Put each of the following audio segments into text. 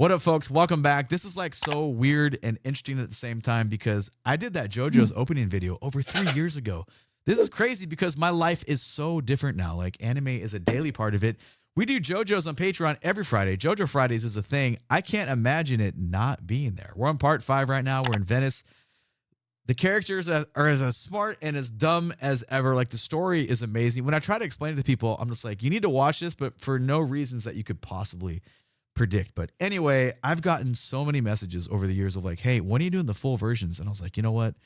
What up, folks? Welcome back. This is like so weird and interesting at the same time because I did that JoJo's opening video over 3 years ago. This is crazy because my life is so different now. Like, anime is a daily part of it. We do JoJo's on Patreon every Friday. JoJo Fridays is a thing. I can't imagine it not being there. We're on part 5 right now. We're in Venice. The characters are as smart and as dumb as ever. Like, the story is amazing. When I try to explain it to people, I'm just like, you need to watch this, but for no reasons that you could possibly predict. But anyway, I've gotten so many messages over the years of like, hey, when are you doing the full versions? And I was like, you know what?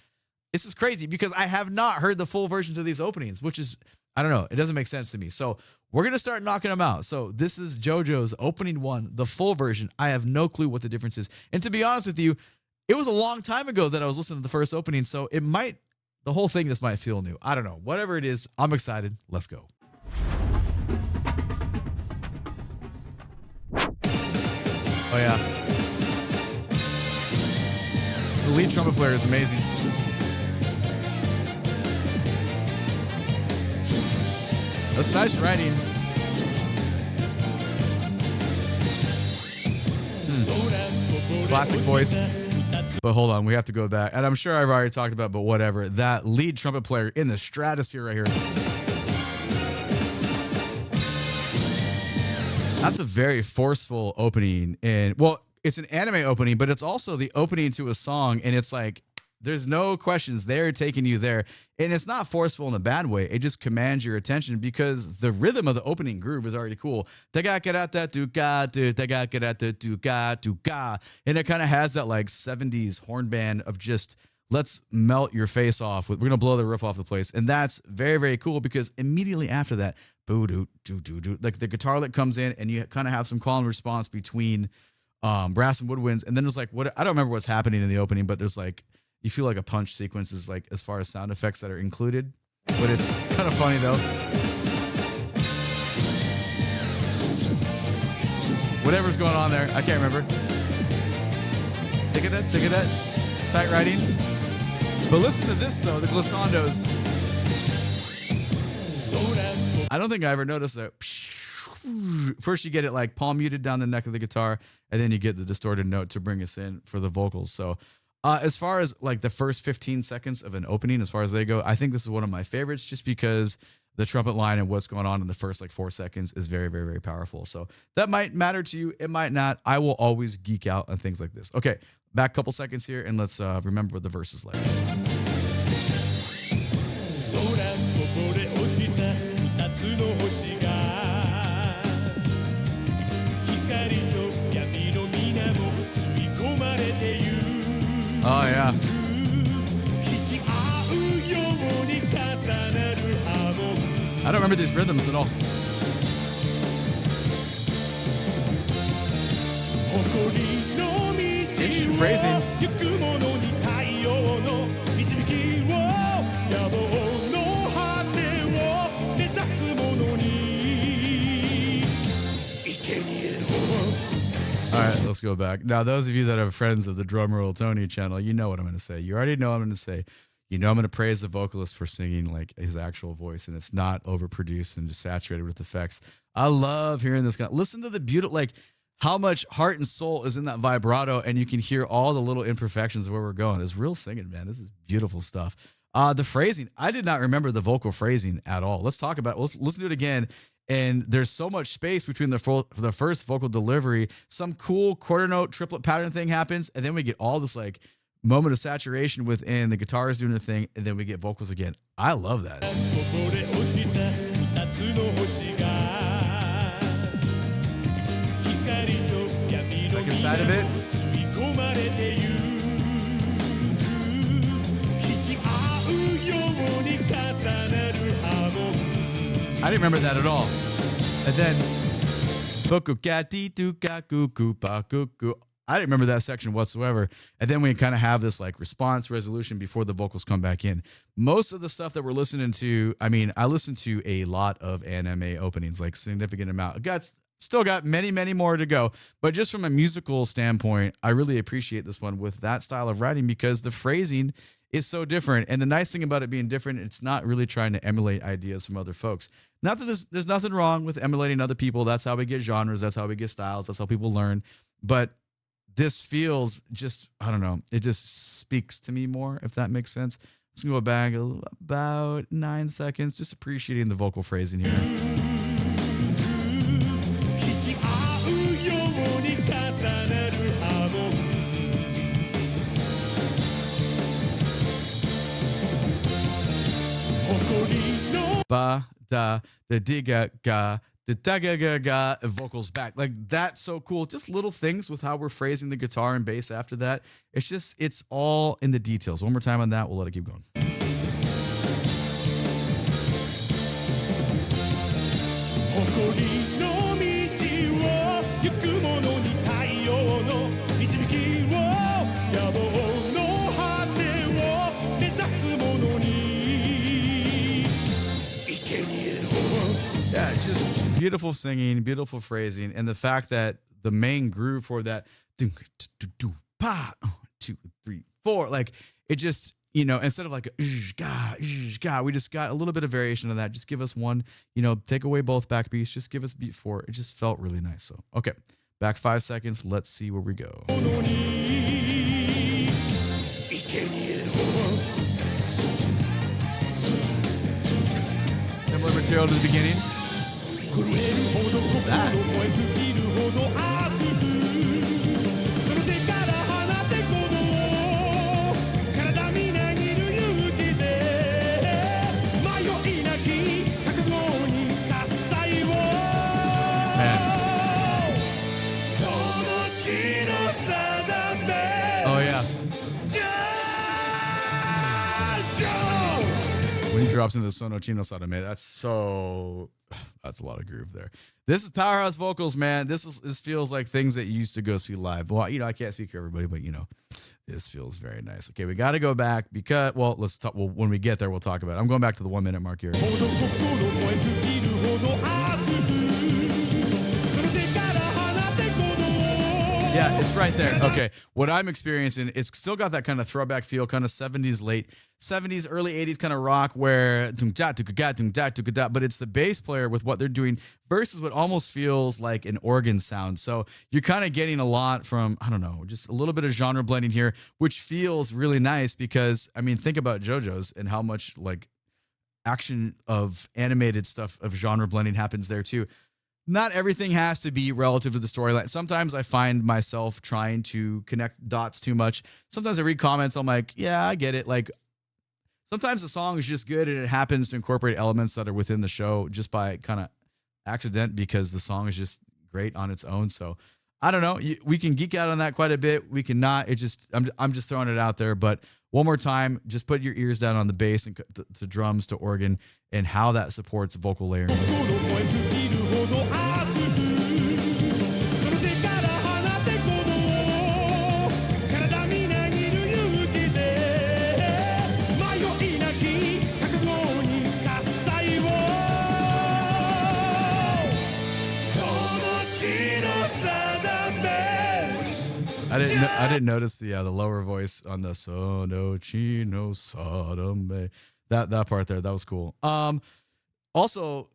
This is crazy because I have not heard the full versions of these openings, which is, I don't know. It doesn't make sense to me. So we're going to start knocking them out. So this is JoJo's opening 1, the full version. I have no clue what the difference is. And to be honest with you, it was a long time ago that I was listening to the first opening. So the whole thing just might feel new. I don't know. Whatever it is, I'm excited. Let's go. Oh, yeah. The lead trumpet player is amazing. That's nice writing. Classic voice. But hold on, we have to go back. And I'm sure I've already talked about, but whatever. That lead trumpet player in the stratosphere right here. That's a very forceful opening. And well, it's an anime opening, but it's also the opening to a song. And it's like, there's no questions. They're taking you there. And it's not forceful in a bad way. It just commands your attention because the rhythm of the opening groove is already cool. And it kind of has that like 70s horn band of just, let's melt your face off. We're going to blow the roof off the place. And that's very, very cool because immediately after that, like the guitar lick comes in and you kind of have some call and response between brass and woodwinds. And then there's like, I don't remember what's happening in the opening, but there's like, you feel like a punch sequence is like as far as sound effects that are included, but it's kind of funny though. Whatever's going on there, I can't remember. Dig it that. Tight writing. But listen to this though, the glissandos. I don't think I ever noticed that. First you get it like palm muted down the neck of the guitar, and then you get the distorted note to bring us in for the vocals. So as far as like the first 15 seconds of an opening, as far as they go, I think this is one of my favorites just because the trumpet line and what's going on in the first like 4 seconds is very, very, very powerful. So that might matter to you. It might not. I will always geek out on things like this. Okay, back a couple seconds here and let's remember what the verse is like. Oh, yeah. I don't remember these rhythms at all. Interesting phrasing. All right, let's go back. Now, those of you that are friends of the DrumRollTony channel, you know what I'm going to say. You already know what I'm going to say. You know I'm going to praise the vocalist for singing like his actual voice, and it's not overproduced and just saturated with effects. I love hearing this guy. Listen to the beautiful, like how much heart and soul is in that vibrato, and you can hear all the little imperfections of where we're going. It's real singing, man. This is beautiful stuff. The phrasing, I did not remember the vocal phrasing at all. Let's talk about it. Let's listen to it again. And there's so much space between the first vocal delivery. Some cool quarter note triplet pattern thing happens, and then we get all this like moment of saturation within the guitars doing the thing, and then we get vocals again. I love that. Second side of it. I didn't remember that at all. And then I didn't remember that section whatsoever. And then we kind of have this like response resolution before the vocals come back in. Most of the stuff that we're listening to, I mean, I listen to a lot of anime openings, like significant amount. Still got many, many more to go. But just from a musical standpoint, I really appreciate this one with that style of writing because the phrasing is so different. And the nice thing about it being different, it's not really trying to emulate ideas from other folks. Not that there's nothing wrong with emulating other people. That's how we get genres. That's how we get styles. That's how people learn. But this feels just, I don't know, it just speaks to me more, if that makes sense. Just gonna go back about 9 seconds, just appreciating the vocal phrasing here. Ba da the diga ga the da ga ga ga vocals back, like that's so cool. Just little things with how we're phrasing the guitar and bass after that. It's all in the details. One more time on that, we'll let it keep going. Yeah, just beautiful singing, beautiful phrasing, and the fact that the main groove for that 2, 3, 4, like it just, you know, instead of like we just got a little bit of variation of that. Just give us one, you know, take away both back beats, just give us beat 4. It just felt really nice. So okay, back 5 seconds. Let's see where we go. Similar material to the beginning. What's that? Man. Oh yeah. When he drops into the Sono Chino Sadame, that's a lot of groove there. This is powerhouse vocals, man. This feels like things that you used to go see live. Well, you know, I can't speak for everybody, but you know, this feels very nice. Okay, we got to go back because, well, let's talk. Well, when we get there, we'll talk about it. I'm going back to the 1 minute mark here. Yeah, it's right there. Okay, what I'm experiencing is still got that kind of throwback feel, kind of 70s, late 70s, early 80s kind of rock where but it's the bass player with what they're doing versus what almost feels like an organ sound. So you're kind of getting a lot from, I don't know, just a little bit of genre blending here, which feels really nice because, I mean, think about JoJo's and how much like action of animated stuff of genre blending happens there too. Not everything has to be relative to the storyline. Sometimes I find myself trying to connect dots too much. Sometimes I read comments, I'm like, yeah, I get it. Like sometimes the song is just good and it happens to incorporate elements that are within the show just by kind of accident because the song is just great on its own. So I don't know. We can geek out on that quite a bit. We can not. It just, I'm just throwing it out there. But one more time, just put your ears down on the bass and to drums to organ and how that supports vocal layering. I didn't notice the lower voice on the Sono Chino Sadame. That part there, that was cool. Also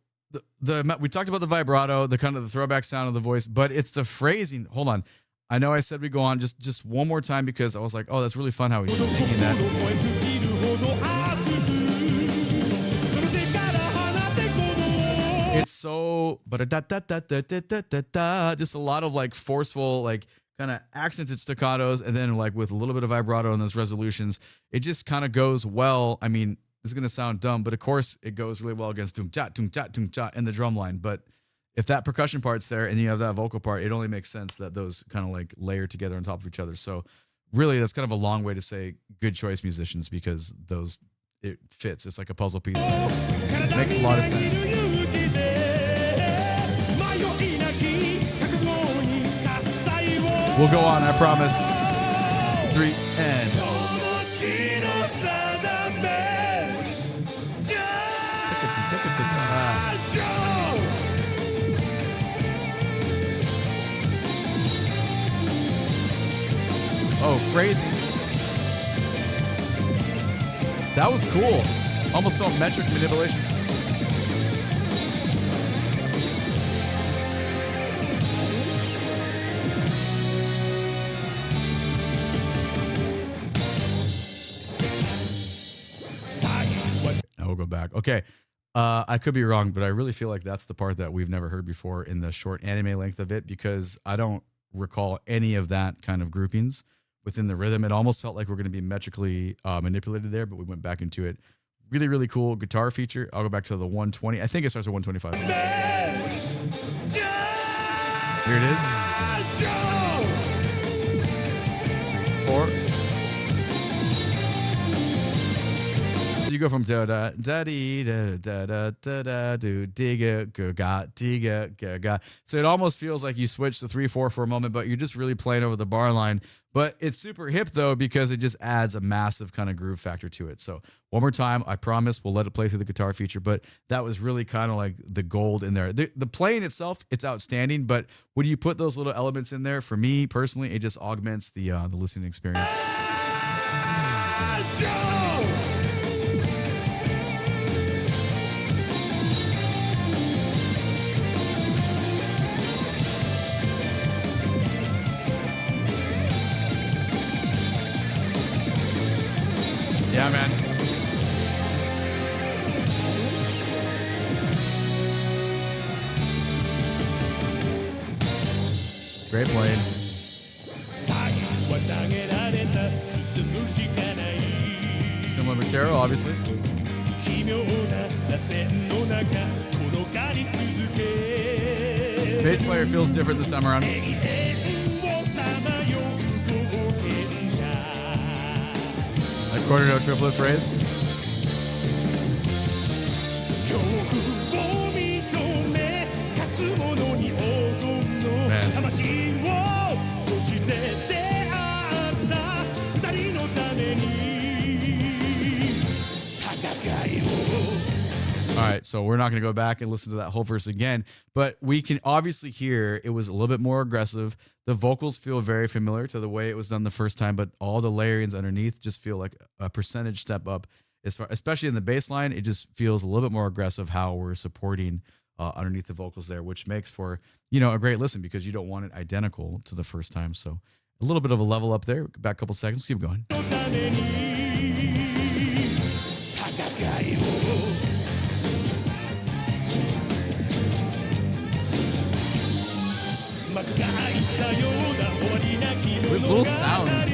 we talked about the vibrato, the kind of the throwback sound of the voice, but it's the phrasing. Hold on. I know I said we go on just one more time because I was like, oh, that's really fun how he's singing that. It's so just a lot of like forceful, like kind of accented staccatos, and then like with a little bit of vibrato in those resolutions, it just kind of goes well. I mean, this is gonna sound dumb, but of course it goes really well against tum cha in the drum line. But if that percussion part's there and you have that vocal part, it only makes sense that those kind of like layer together on top of each other. So really, that's kind of a long way to say good choice, musicians, because it fits. It's like a puzzle piece. It makes a lot of sense. We'll go on, I promise. 3 and. Oh, phrasing. That was cool. Almost felt metric manipulation. back. Okay. I could be wrong, but I really feel like that's the part that we've never heard before in the short anime length of it, because I don't recall any of that kind of groupings within the rhythm. It almost felt like we're going to be metrically manipulated there, but we went back into it. Really, really cool guitar feature. I'll go back to the 120. I think it starts at 125. Here it is. 4. So you go from da da da dee da da da da da do digga ga digga ga ga. So it almost feels like you switch to 3/4 for a moment, but you're just really playing over the bar line. But it's super hip though, because it just adds a massive kind of groove factor to it. So one more time, I promise we'll let it play through the guitar feature, but that was really kind of like the gold in there. The playing itself, it's outstanding, but when you put those little elements in there, for me personally, it just augments the listening experience. Yeah, man. Great playing. Similar material, obviously. Bass player feels different this time around. Like quarter note triplet phrase. Man. All right, so we're not going to go back and listen to that whole verse again, but we can obviously hear it was a little bit more aggressive. The vocals feel very familiar to the way it was done the first time, but all the layerings underneath just feel like a percentage step up. Especially in the bass line, it just feels a little bit more aggressive how we're supporting underneath the vocals there, which makes for, a great listen because you don't want it identical to the first time. So a little bit of a level up there. Back a couple seconds, keep going. With little sounds.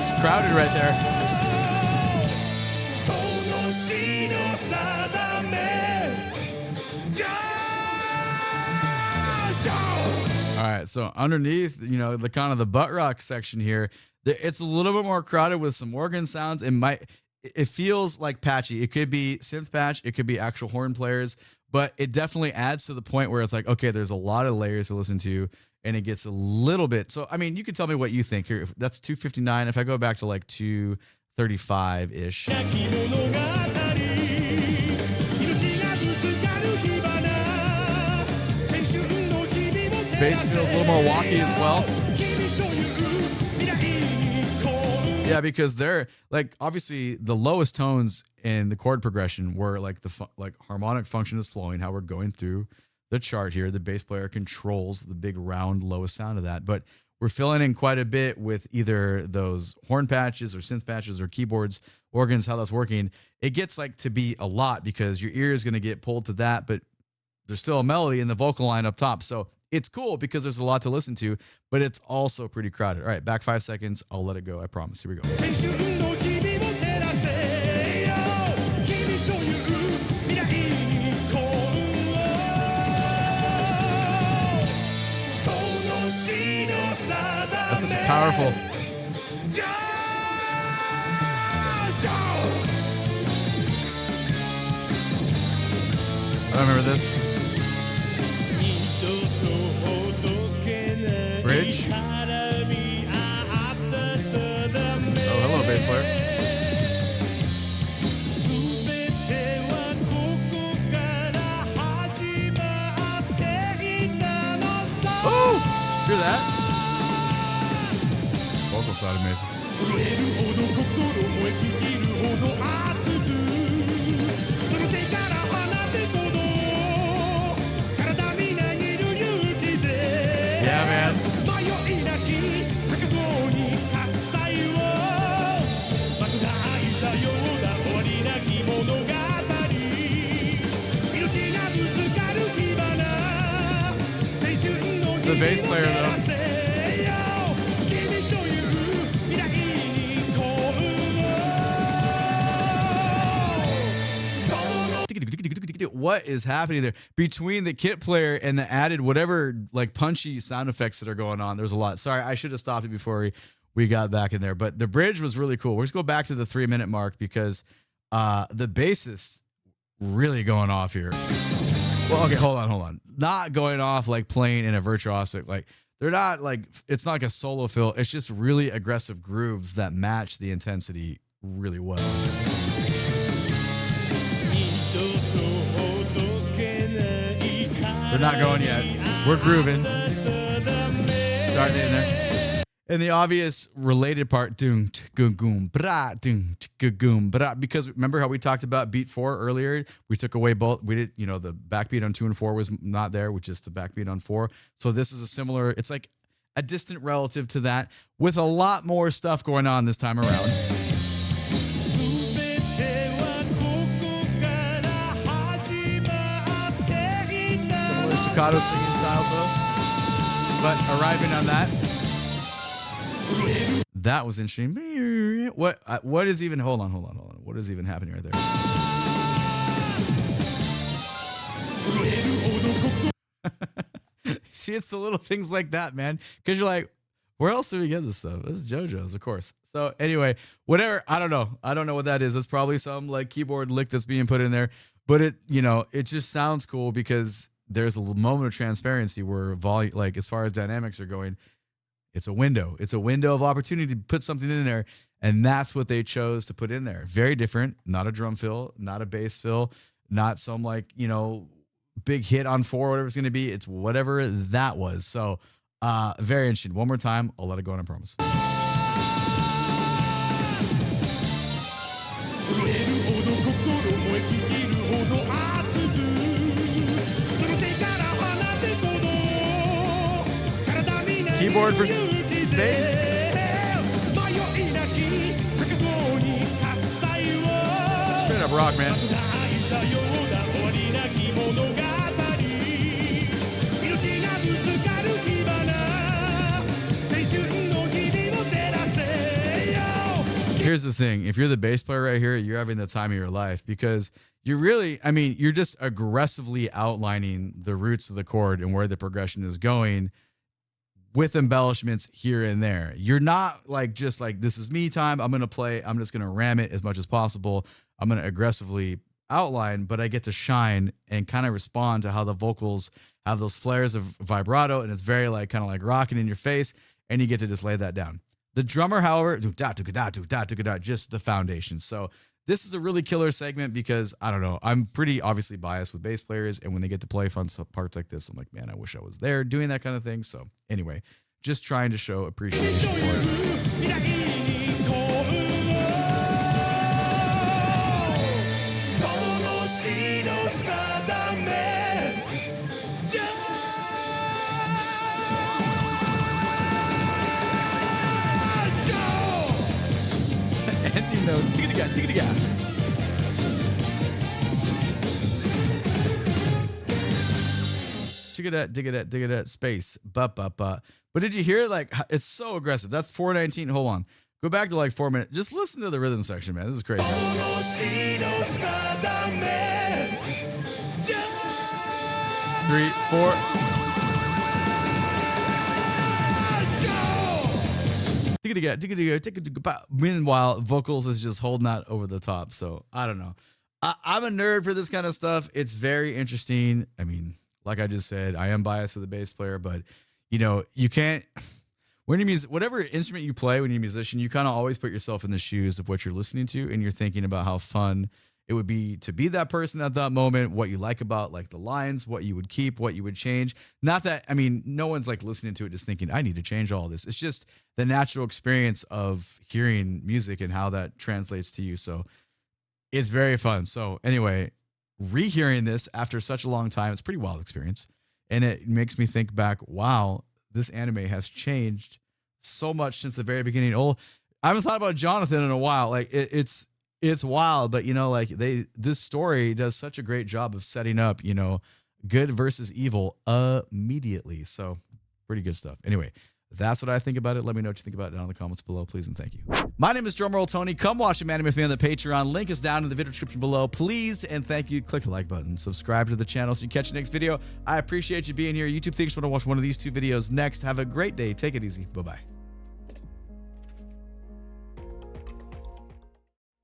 It's crowded right there. All right, so underneath, the kind of the butt rock section here, it's a little bit more crowded with some organ sounds. It feels like patchy. It could be synth patch, it could be actual horn players, but it definitely adds to the point where it's like, okay, there's a lot of layers to listen to, and it gets a little bit. So, I mean, you can tell me what you think here. That's 259. If I go back to like 235-ish. Bass feels a little more walky as well. Yeah, because they're like, obviously the lowest tones in the chord progression were like the harmonic function is flowing, how we're going through the chart here. The bass player controls the big round lowest sound of that, but we're filling in quite a bit with either those horn patches or synth patches or keyboards, organs, how that's working. It gets like to be a lot because your ear is going to get pulled to that, but there's still a melody in the vocal line up top. So it's cool because there's a lot to listen to, but it's also pretty crowded. All right, back 5 seconds. I'll let it go. I promise. Here we go. That's such a powerful. I remember this. Bridge. Oh, hello, bass player. Oh, hear that? Vocal side amazing. the bass player though. What is happening there between the kit player and the added whatever like punchy sound effects that are going on? There's a lot. Sorry, I should have stopped it before we got back in there, but the bridge was really cool. We're just go back to the 3-minute mark because the bassist really going off here. Well, okay, hold on. Not going off like playing in a virtuosic, like they're not like, it's not like a solo fill. It's just really aggressive grooves that match the intensity really well. We're not going yet. We're grooving. Starting in there. And the obvious related part, because remember how we talked about beat 4 earlier? We took away both. We did, the backbeat on 2 and 4 was not there, which is the backbeat on 4. So this is a similar, it's like a distant relative to that with a lot more stuff going on this time around. Similar staccato singing styles though, but arriving on that was interesting. What is even, hold on. What is even happening right there? See, it's the little things like that, man. Because you're like, where else do we get this stuff? This is Jojo's, of course. So anyway, whatever. I don't know what that is. It's probably some like keyboard lick that's being put in there. But it just sounds cool because there's a moment of transparency where volume, like as far as dynamics are going, it's a window. It's a window of opportunity to put something in there. And that's what they chose to put in there. Very different. Not a drum fill, not a bass fill, not some like, big hit on 4, whatever it's going to be. It's whatever that was. So very interesting. One more time. I'll let it go on, I promise. Keyboard versus bass. Straight up rock, man. Here's the thing. If you're the bass player right here, you're having the time of your life because you're just aggressively outlining the roots of the chord and where the progression is going with embellishments here and there. You're not like, just like, this is me time. I'm going to play. I'm just going to ram it as much as possible. I'm going to aggressively outline, but I get to shine and kind of respond to how the vocals have those flares of vibrato. And it's very like, kind of like rocking in your face. And you get to just lay that down. The drummer, however, just the foundation. So this is a really killer segment because, I don't know, I'm pretty obviously biased with bass players. And when they get to play fun parts like this, I'm like, man, I wish I was there doing that kind of thing. So anyway, just trying to show appreciation for it. Ending though, dig it, space, but did you hear it? Like, it's so aggressive. That's 419. Hold on, go back to like 4 minutes. Just listen to the rhythm section, man. This is crazy. 3, 4. Meanwhile, vocals is just holding that over the top. So I don't know. I'm a nerd for this kind of stuff. It's very interesting. I mean, like I just said, I am biased with the bass player, but you can't, when you whatever instrument you play, when you're a musician, you kind of always put yourself in the shoes of what you're listening to. And you're thinking about how fun it would be to be that person at that moment, what you like about like the lines, what you would keep, what you would change. Not that, no one's like listening to it just thinking, I need to change all this. It's just the natural experience of hearing music and how that translates to you. So it's very fun. So anyway, rehearing this after such a long time, it's a pretty wild experience. And it makes me think back, wow, this anime has changed so much since the very beginning. I haven't thought about Jonathan in a while. Like it's wild, but this story does such a great job of setting up, good versus evil immediately. So Pretty good stuff. Anyway, that's what I think about it. Let me know what you think about it down in the comments below, please, and thank you. My name is DrumRollTony. Come watch some anime with me on the Patreon. Link is down in the video description below. Please and thank you. Click the like button. Subscribe to the channel so you can catch the next video. I appreciate you being here. YouTube thinks you want to watch one of these 2 videos next. Have a great day. Take it easy. Bye-bye.